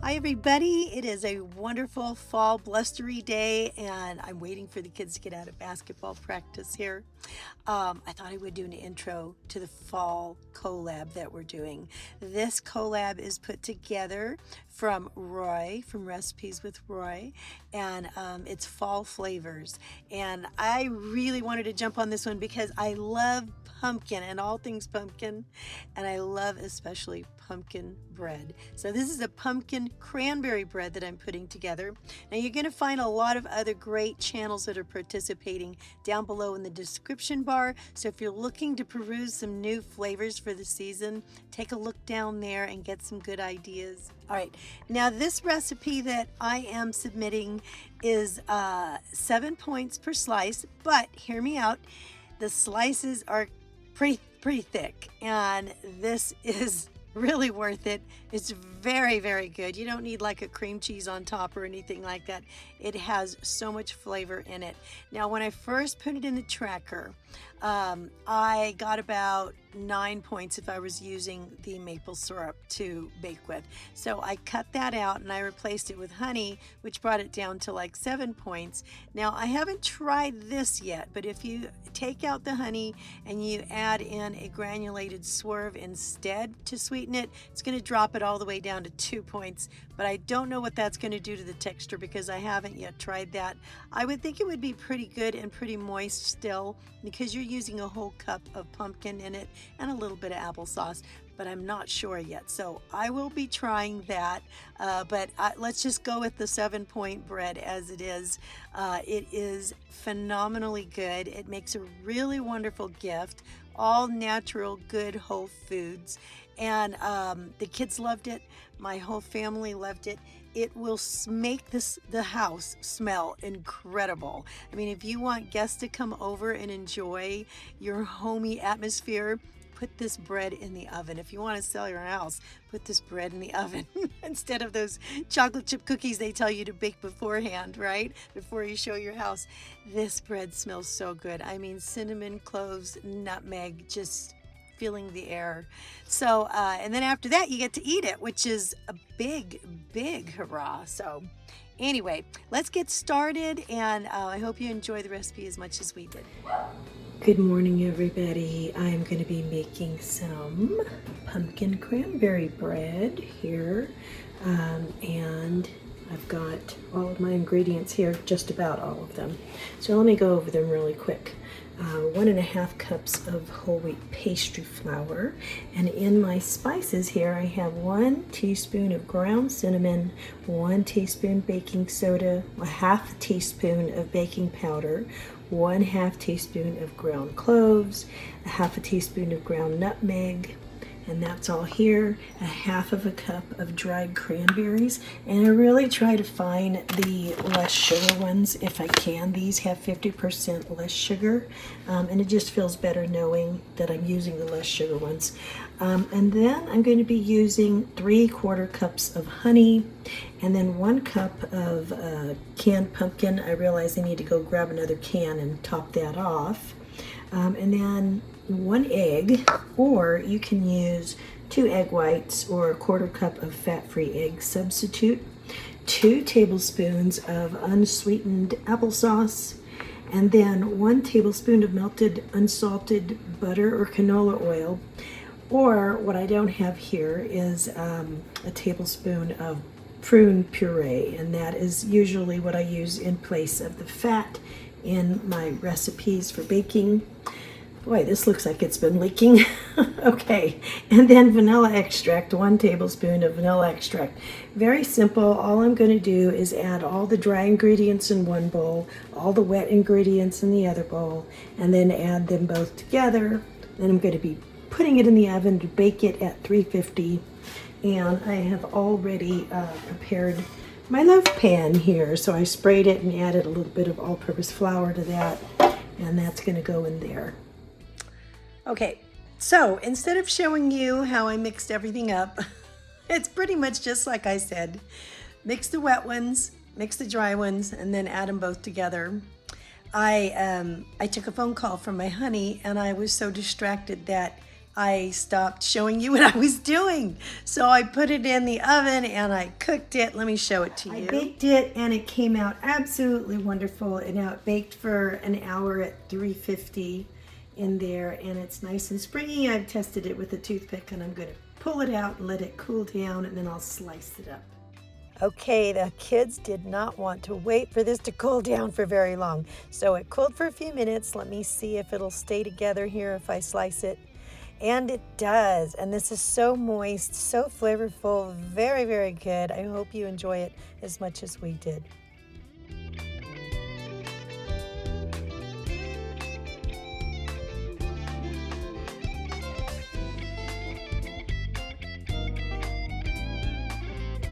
Hi everybody, it is a wonderful fall blustery day and I'm waiting for the kids to get out of basketball practice here. I thought I would do an intro to the fall collab that we're doing. This collab is put together from Roy, from Recipes with Roy, and it's fall flavors. And I really wanted to jump on this one because I love pumpkin and all things pumpkin, and I love especially pumpkin bread. So this is a pumpkin cranberry bread that I'm putting together. Now you're going to find a lot of other great channels that are participating down below in the description bar. So if you're looking to peruse some new flavors for the season, take a look down there and get some good ideas. All right, now this recipe that I am submitting is 7 points per slice, but hear me out. The slices are pretty thick, and this is really worth it. It's very good. You don't need like a cream cheese on top or anything like that. It has so much flavor in it. Now when I first put it in the tracker, I got about 9 points if I was using the maple syrup to bake with. So I cut that out and I replaced it with honey, which brought it down to like 7 points. Now I haven't tried this yet, but if you take out the honey and you add in a granulated swerve instead to sweeten it, it's going to drop it all the way down to 2 points. But I don't know what that's going to do to the texture because I haven't yet tried that. I would think it would be pretty good and pretty moist still because you're using a whole cup of pumpkin in it and a little bit of applesauce, but I'm not sure yet. So I will be trying that, but let's just go with the 7 point bread as it is. It is phenomenally good. It makes a really wonderful gift. All natural, good, whole foods. And the kids loved it. My whole family loved it. It will make the house smell incredible. I mean, if you want guests to come over and enjoy your homey atmosphere, put this bread in the oven. If you want to sell your house, put this bread in the oven instead of those chocolate chip cookies they tell you to bake beforehand, right? Before you show your house. This bread smells so good. I mean, cinnamon, cloves, nutmeg, just filling the air. So, and then after that, you get to eat it, which is a big hurrah. So anyway, let's get started, and I hope you enjoy the recipe as much as we did. Good morning, everybody. I'm going to be making some pumpkin cranberry bread here, and I've got all of my ingredients here, just about all of them. So let me go over them really quick. 1.5 cups of whole wheat pastry flour, and in my spices here I have 1 teaspoon of ground cinnamon, 1 teaspoon baking soda, a half teaspoon of baking powder, 1/2 teaspoon of ground cloves, a half a teaspoon of ground nutmeg, and that's all here. A half of a cup of dried cranberries, and I really try to find the less sugar ones if I can. These have 50% less sugar, and it just feels better knowing that I'm using the less sugar ones. And then I'm going to be using 3/4 cups of honey, and then 1 cup of canned pumpkin. I realize I need to go grab another can and top that off. And then 1 egg, or you can use 2 egg whites or 1/4 cup of fat-free egg substitute, 2 tablespoons of unsweetened applesauce, and then 1 tablespoon of melted unsalted butter or canola oil, or what I don't have here is a tablespoon of prune puree, and that is usually what I use in place of the fat in my recipes for baking. Boy, this looks like it's been leaking. Okay, and then vanilla extract, 1 tablespoon of vanilla extract. Very simple. All I'm going to do is add all the dry ingredients in one bowl, all the wet ingredients in the other bowl, and then add them both together. Then I'm going to be putting it in the oven to bake it at 350. And I have already prepared my loaf pan here. So I sprayed it and added a little bit of all-purpose flour to that, and that's going to go in there. Okay, so instead of showing you how I mixed everything up, it's pretty much just like I said. Mix the wet ones, mix the dry ones, and then add them both together. I took a phone call from my honey, and I was so distracted that I stopped showing you what I was doing. So I put it in the oven and I cooked it. Let me show it to you. I baked it and it came out absolutely wonderful. And now it baked for an hour at 350 in there, and it's nice and springy. I've tested it with a toothpick, and I'm going to pull it out and let it cool down, and then I'll slice it up. Okay, the kids did not want to wait for this to cool down for very long. So it cooled for a few minutes. Let me see if it'll stay together here if I slice it. And it does. And this is so moist, so flavorful, very, very good. I hope you enjoy it as much as we did.